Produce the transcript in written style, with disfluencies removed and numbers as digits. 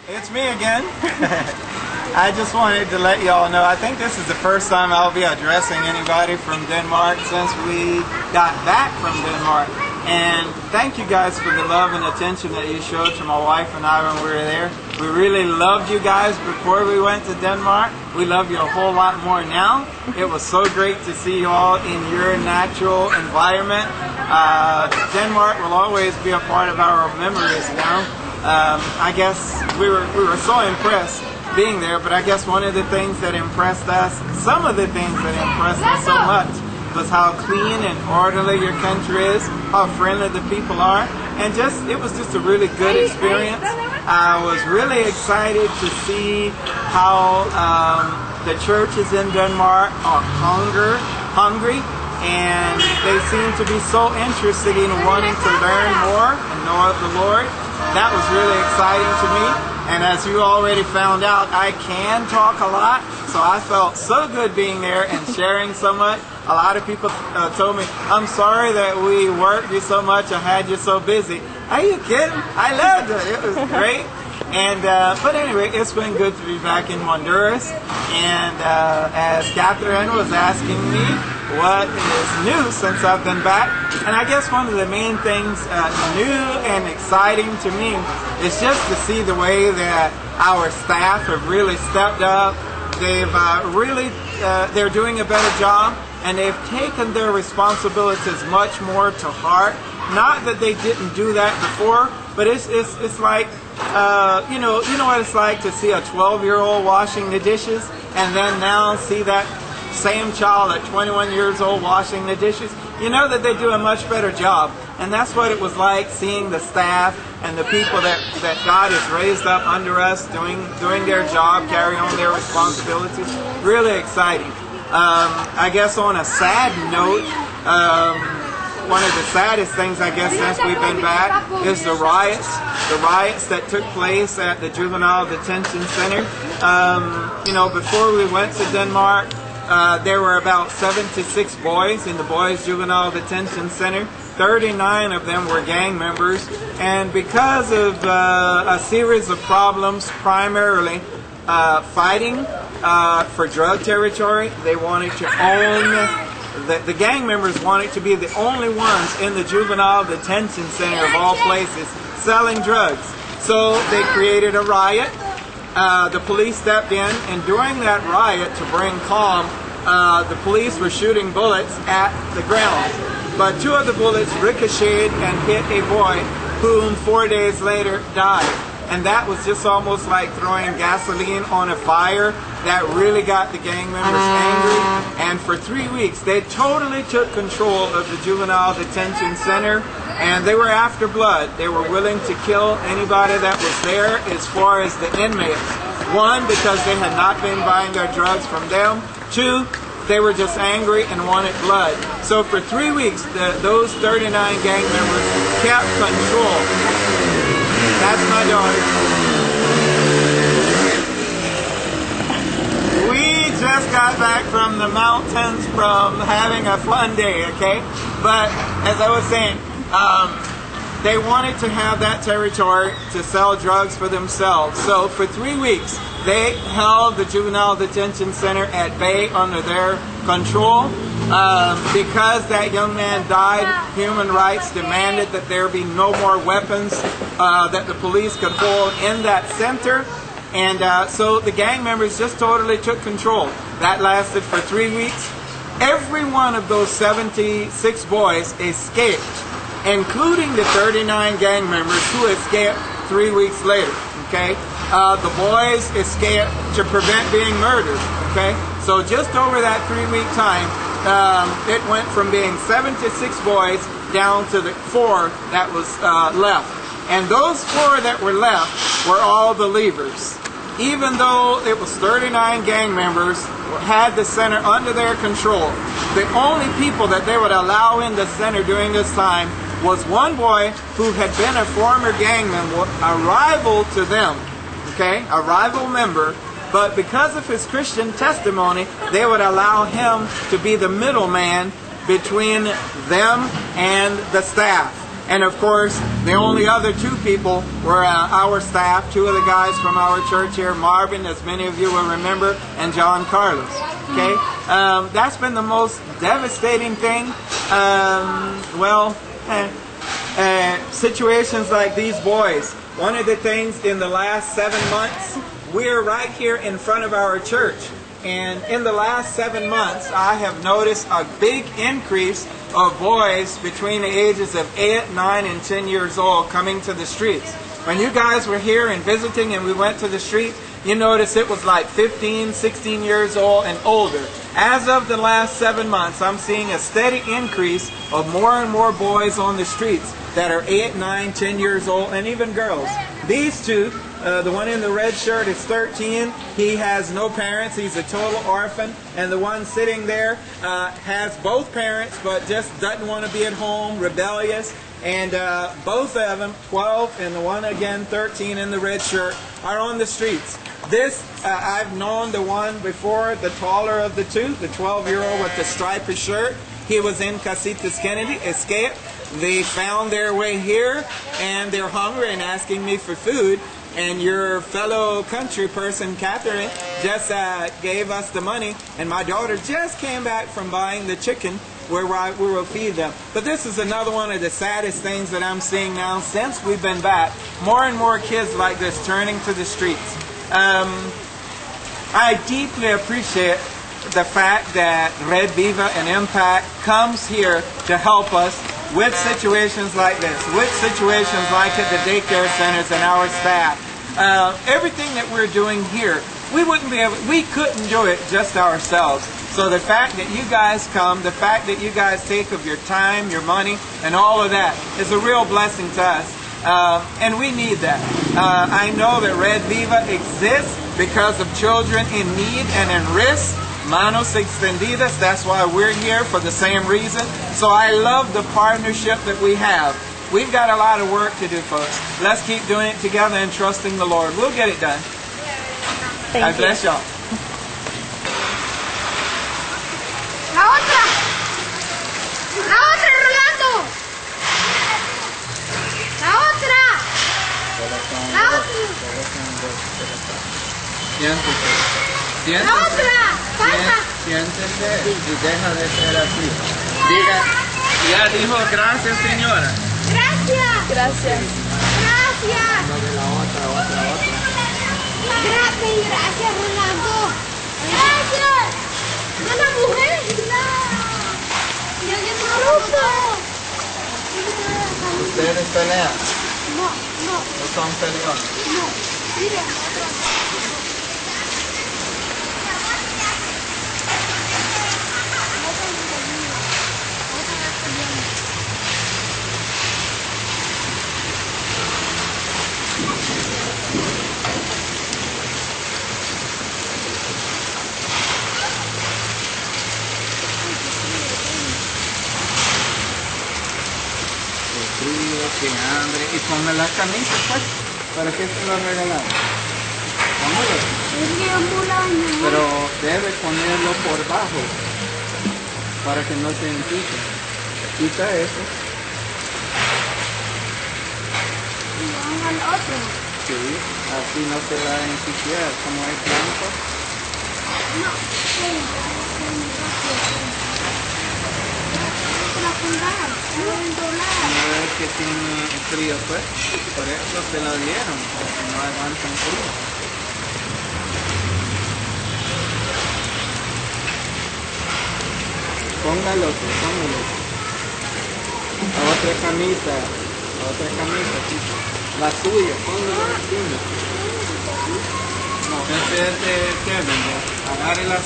It's me again. I just wanted to let y'all know, I think this is the first time I'll be addressing anybody from Denmark since we got back from Denmark. And thank you guys for the love and attention that you showed to my wife and I when we were there. We really loved you guys before we went to Denmark. We love you a whole lot more now. It was so great to see you all in your natural environment. Denmark will always be a part of our memories now. I guess we were so impressed being there, but I guess one of the things that impressed us, some of the things that impressed us so much, was how clean and orderly your country is, how friendly the people are, and it was just a really good experience. I was really excited to see how the churches in Denmark are hungry, and they seem to be so interested in wanting to learn more and know of the Lord. That was really exciting to me. And as you already found out, I can talk a lot, so I felt so good being there and sharing so much. A lot of people told me, I'm sorry that we worked you so much and had you so busy. Are you kidding? I loved it. It was great. And but anyway, it's been good to be back in Honduras. And as Catherine was asking me what is new since I've been back, and I guess one of the main things new and exciting to me is just to see the way that our staff have really stepped up. They've they're doing a better job, and they've taken their responsibilities much more to heart. Not that they didn't do that before, but it's like you know what it's like to see a 12-year-old washing the dishes, and then now see that same child at 21 years old washing the dishes. You know that they do a much better job, and that's what it was like seeing the staff and the people that God has raised up under us doing their job, carrying on their responsibilities. Really exciting. I guess on a sad note, one of the saddest things, I guess, since we've been back is the riots that took place at the Juvenile Detention Center. You know, before we went to Denmark, there were about 76 boys in the Boys Juvenile Detention Center. 39 of them were gang members, and because of a series of problems, primarily fighting for drug territory, they wanted to own. The gang members wanted to be the only ones in the Juvenile Detention Center of all places selling drugs. So they created a riot. The police stepped in, and during that riot, to bring calm, the police were shooting bullets at the ground. But two of the bullets ricocheted and hit a boy whom 4 days later died. And that was just almost like throwing gasoline on a fire. That really got the gang members angry. And for 3 weeks, they totally took control of the Juvenile Detention Center. And they were after blood. They were willing to kill anybody that was there as far as the inmates. One, because they had not been buying their drugs from them. Two, they were just angry and wanted blood. So for 3 weeks, those 39 gang members kept control. That's my daughter. We just got back from the mountains from having a fun day, okay? But as I was saying, they wanted to have that territory to sell drugs for themselves. So for 3 weeks, they held the Juvenile Detention Center at bay under their control. Because that young man died, human rights demanded that there be no more weapons that the police could hold in that center. And so the gang members just totally took control. That lasted for 3 weeks. Every one of those 76 boys escaped, including the 39 gang members who escaped 3 weeks later. Okay, the boys escaped to prevent being murdered. Okay, so just over that 3 week time, it went from being 76 boys down to the 4 that was left. And those 4 that were left were all believers. Even though it was 39 gang members had the center under their control, the only people that they would allow in the center during this time was one boy who had been a former gang member, a rival to them, okay, a rival member. But because of his Christian testimony, they would allow him to be the middleman between them and the staff. And of course, the only other 2 people were our staff, 2 of the guys from our church here, Marvin, as many of you will remember, and John Carlos. Okay, that's been the most devastating thing. Situations like these boys. One of the things in the last 7 months, we're right here in front of our church. And in the last 7 months, I have noticed a big increase of boys between the ages of 8, 9, and 10 years old coming to the streets. When you guys were here and visiting and we went to the street, you notice it was like 15, 16 years old and older. As of the last 7 months, I'm seeing a steady increase of more and more boys on the streets that are 8, 9, 10 years old, and even girls. These 2, the one in the red shirt is 13. He has no parents. He's a total orphan. And the one sitting there has both parents, but just doesn't want to be at home, rebellious. And both of them, 12, and the one again, 13 in the red shirt, are on the streets. This, I've known the one before, the taller of the 2, the 12-year-old with the striped shirt. He was in Casitas Kennedy, escaped. They found their way here, and they're hungry and asking me for food. And your fellow country person, Catherine, just gave us the money. And my daughter just came back from buying the chicken where we will feed them. But this is another one of the saddest things that I'm seeing now since we've been back. More and more kids like this turning to the streets. I deeply appreciate the fact that Red Viva and Impact comes here to help us with situations like this, with situations like at the daycare centers and our staff. Everything that we're doing here, we couldn't do it just ourselves. So the fact that you guys come, the fact that you guys take of your time, your money, and all of that is a real blessing to us. And we need that. I know that Red Viva exists because of children in need and in risk. Manos extendidas, that's why we're here, for the same reason. So I love the partnership that we have. We've got a lot of work to do, folks. Let's keep doing it together and trusting the Lord. We'll get it done. I bless y'all. La otra. La otra, Rolando. La otra. La otra. Siéntese. La otra. Pasa. Siéntese y deja de ser así. Diga, ya dijo gracias, señora. Gracias. Gracias. Gracias. La otra. Gracias, Rolando. Gracias. ¿A la mujer? ¿Ustedes pelean? No. ¿No son peleones? No. Mira. Frío, que hambre. Y ponga las camisas, pues. ¿Para qué se lo regalaron? Póngalo. Pero debe ponerlo por bajo para que no se ensucie. Quita eso. Y vamos al otro. Sí, así no se va a ensuciar. Como hay blanco. No. No es que tiene frío, pues. Por eso se lo dieron, porque no aguantan frío. Póngalo. La otra camisa, chico. La suya, póngala encima. No, ese es de Kevin, ¿no? Agarre la suya.